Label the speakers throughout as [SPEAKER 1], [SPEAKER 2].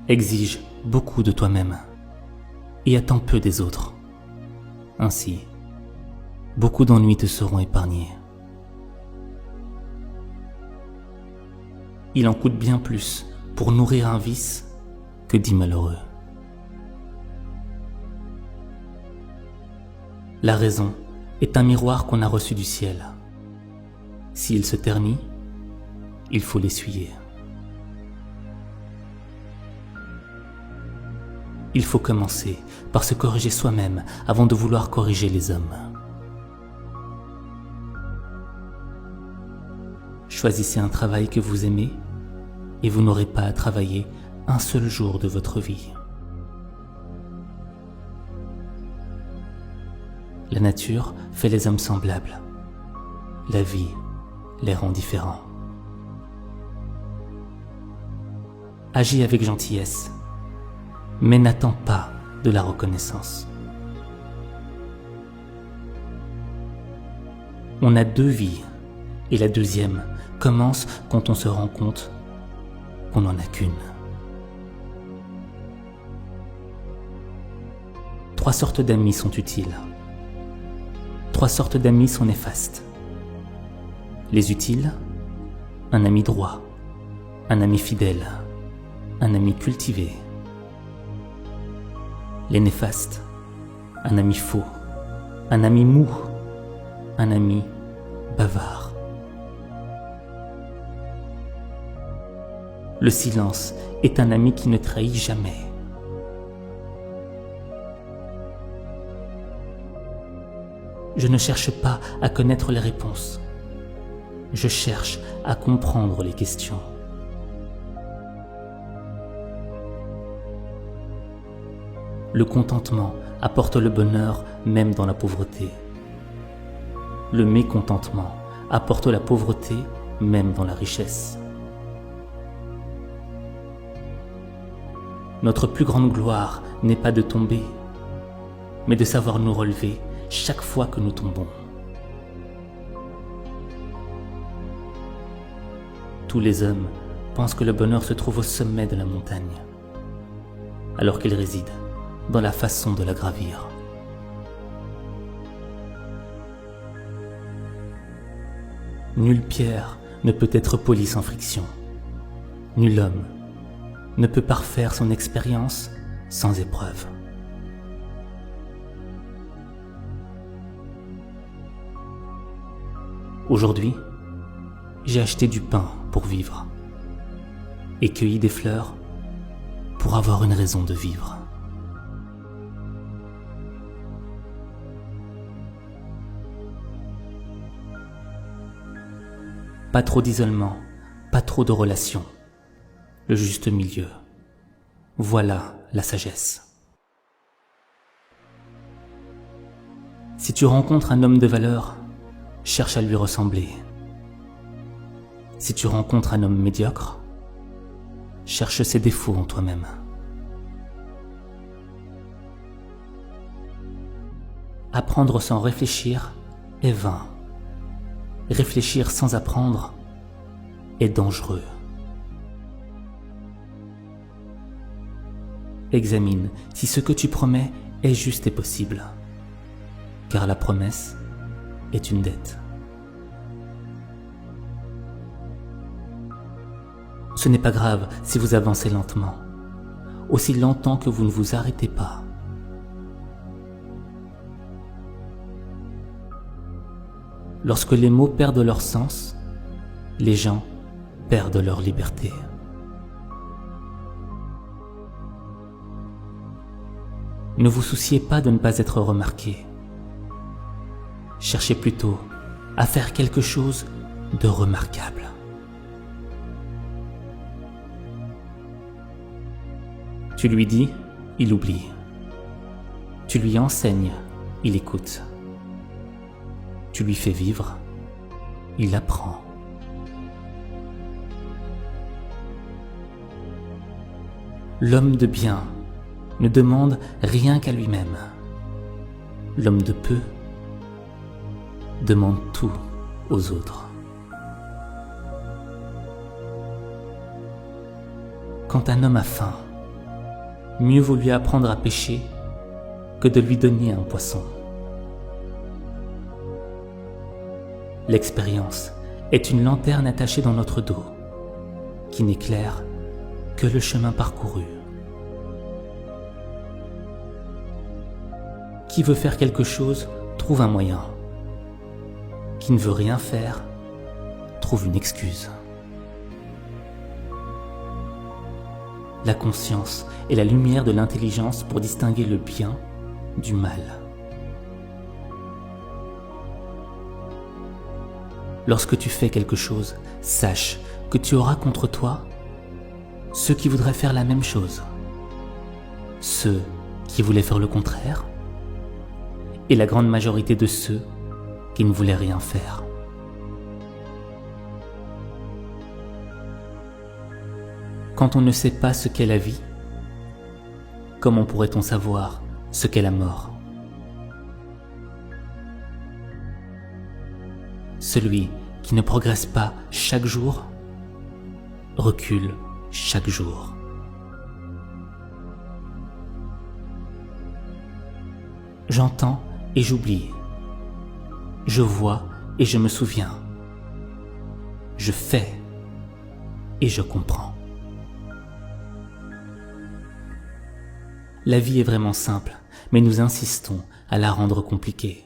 [SPEAKER 1] Exige beaucoup de toi-même et attends peu des autres. Ainsi, beaucoup d'ennuis te seront épargnés. Il en coûte bien plus pour nourrir un vice que 10 malheureux. La raison est un miroir qu'on a reçu du ciel. S'il se ternit, il faut l'essuyer. Il faut commencer par se corriger soi-même avant de vouloir corriger les hommes. Choisissez un travail que vous aimez et vous n'aurez pas à travailler un seul jour de votre vie. La nature fait les hommes semblables. La vie les rend différents. Agis avec gentillesse, mais n'attends pas de la reconnaissance. On a 2 vies, et la deuxième commence quand on se rend compte qu'on n'en a qu'une. 3 sortes d'amis sont utiles. 3 sortes d'amis sont néfastes. Les utiles, un ami droit, un ami fidèle, un ami cultivé. Les néfastes, un ami faux, un ami mou, un ami bavard. Le silence est un ami qui ne trahit jamais. Je ne cherche pas à connaître les réponses. Je cherche à comprendre les questions. Le contentement apporte le bonheur même dans la pauvreté. Le mécontentement apporte la pauvreté même dans la richesse. Notre plus grande gloire n'est pas de tomber, mais de savoir nous relever chaque fois que nous tombons. Tous les hommes pensent que le bonheur se trouve au sommet de la montagne, alors qu'il réside dans la façon de la gravir. Nulle pierre ne peut être polie sans friction. Nul homme ne peut parfaire son expérience sans épreuve. Aujourd'hui, j'ai acheté du pain pour vivre et cueilli des fleurs pour avoir une raison de vivre. Pas trop d'isolement, pas trop de relations. Le juste milieu. Voilà la sagesse. Si tu rencontres un homme de valeur, cherche à lui ressembler. Si tu rencontres un homme médiocre, cherche ses défauts en toi-même. Apprendre sans réfléchir est vain. Réfléchir sans apprendre est dangereux. Examine si ce que tu promets est juste et possible, car la promesse est une dette. Ce n'est pas grave si vous avancez lentement, aussi longtemps que vous ne vous arrêtez pas. Lorsque les mots perdent leur sens, les gens perdent leur liberté. Ne vous souciez pas de ne pas être remarqué. Cherchez plutôt à faire quelque chose de remarquable. Tu lui dis, il oublie. Tu lui enseignes, il écoute. Tu lui fais vivre, il apprend. L'homme de bien ne demande rien qu'à lui-même. L'homme de peu demande tout aux autres. Quand un homme a faim, mieux vaut lui apprendre à pêcher que de lui donner un poisson. L'expérience est une lanterne attachée dans notre dos, qui n'éclaire que le chemin parcouru. Qui veut faire quelque chose trouve un moyen. Qui ne veut rien faire trouve une excuse. La conscience est la lumière de l'intelligence pour distinguer le bien du mal. Lorsque tu fais quelque chose, sache que tu auras contre toi ceux qui voudraient faire la même chose, ceux qui voulaient faire le contraire, et la grande majorité de ceux qui ne voulaient rien faire. Quand on ne sait pas ce qu'est la vie, comment pourrait-on savoir ce qu'est la mort? Celui qui ne progresse pas chaque jour recule chaque jour. J'entends et j'oublie. Je vois et je me souviens. Je fais et je comprends. La vie est vraiment simple, mais nous insistons à la rendre compliquée.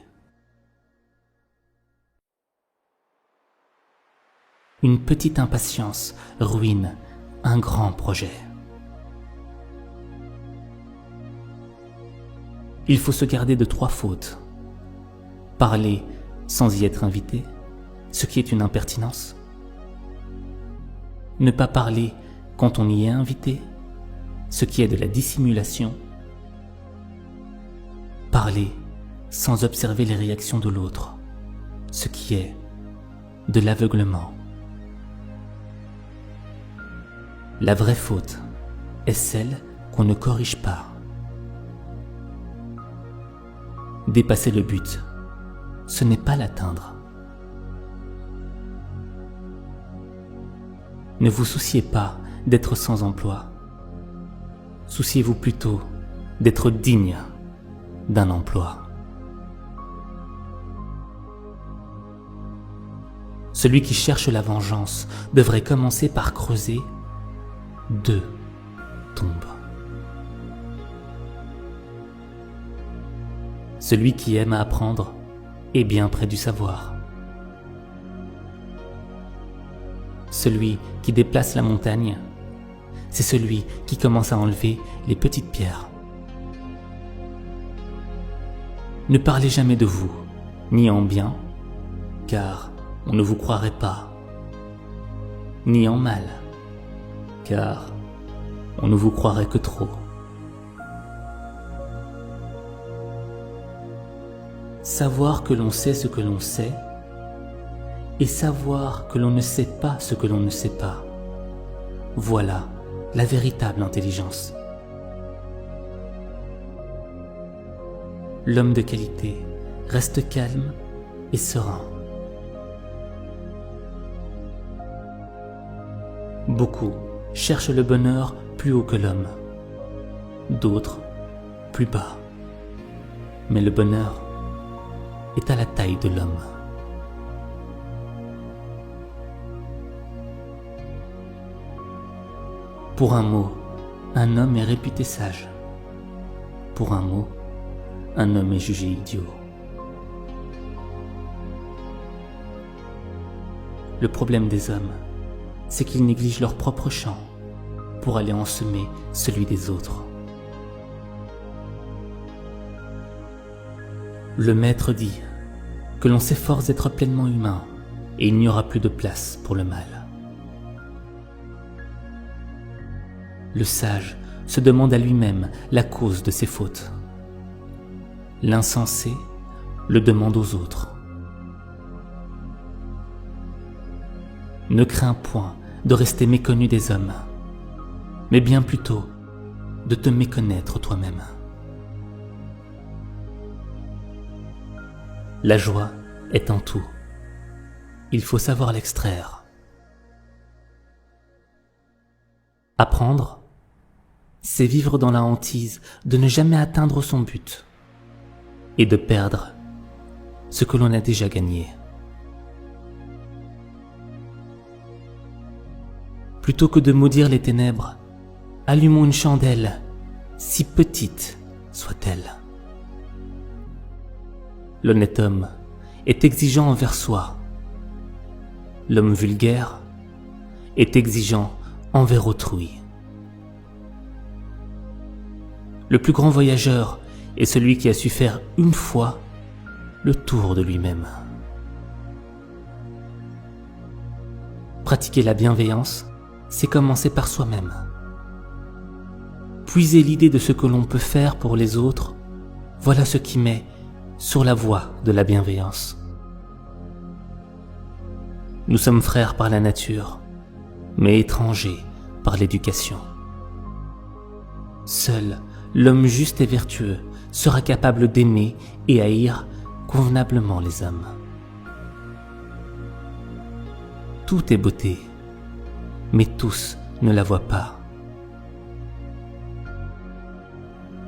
[SPEAKER 1] Une petite impatience ruine un grand projet. Il faut se garder de 3 fautes. Parler sans y être invité, ce qui est une impertinence. Ne pas parler quand on y est invité, ce qui est de la dissimulation. Parler sans observer les réactions de l'autre, ce qui est de l'aveuglement. La vraie faute est celle qu'on ne corrige pas. Dépasser le but, ce n'est pas l'atteindre. Ne vous souciez pas d'être sans emploi. Souciez-vous plutôt d'être digne d'un emploi. Celui qui cherche la vengeance devrait commencer par creuser 2 tombes. Celui qui aime apprendre est bien près du savoir. Celui qui déplace la montagne, c'est celui qui commence à enlever les petites pierres. Ne parlez jamais de vous, ni en bien, car on ne vous croirait pas, ni en mal, car on ne vous croirait que trop. Savoir que l'on sait ce que l'on sait, et savoir que l'on ne sait pas ce que l'on ne sait pas, voilà la véritable intelligence. L'homme de qualité reste calme et serein. Beaucoup cherchent le bonheur plus haut que l'homme, d'autres plus bas. Mais le bonheur est à la taille de l'homme. Pour un mot, un homme est réputé sage. Pour un mot, un homme est jugé idiot. Le problème des hommes, c'est qu'ils négligent leur propre champ pour aller en semer celui des autres. Le maître dit que l'on s'efforce d'être pleinement humain et il n'y aura plus de place pour le mal. Le sage se demande à lui-même la cause de ses fautes. L'insensé le demande aux autres. Ne crains point de rester méconnu des hommes, mais bien plutôt de te méconnaître toi-même. La joie est en tout. Il faut savoir l'extraire. Apprendre, c'est vivre dans la hantise de ne jamais atteindre son but et de perdre ce que l'on a déjà gagné. Plutôt que de maudire les ténèbres, allumons une chandelle, si petite soit-elle. L'honnête homme est exigeant envers soi. L'homme vulgaire est exigeant envers autrui. Le plus grand voyageur est celui qui a su faire une fois le tour de lui-même. Pratiquer la bienveillance, c'est commencer par soi-même. Puiser l'idée de ce que l'on peut faire pour les autres, voilà ce qui met sur la voie de la bienveillance. Nous sommes frères par la nature, mais étrangers par l'éducation. Seul l'homme juste et vertueux sera capable d'aimer et haïr convenablement les hommes. Tout est beauté, mais tous ne la voient pas.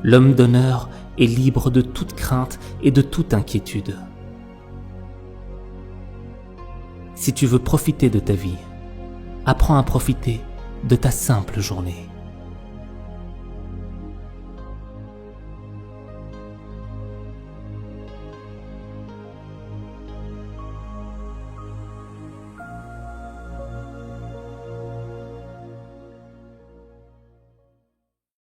[SPEAKER 1] L'homme d'honneur est libre de toute crainte et de toute inquiétude. Si tu veux profiter de ta vie, apprends à profiter de ta simple journée.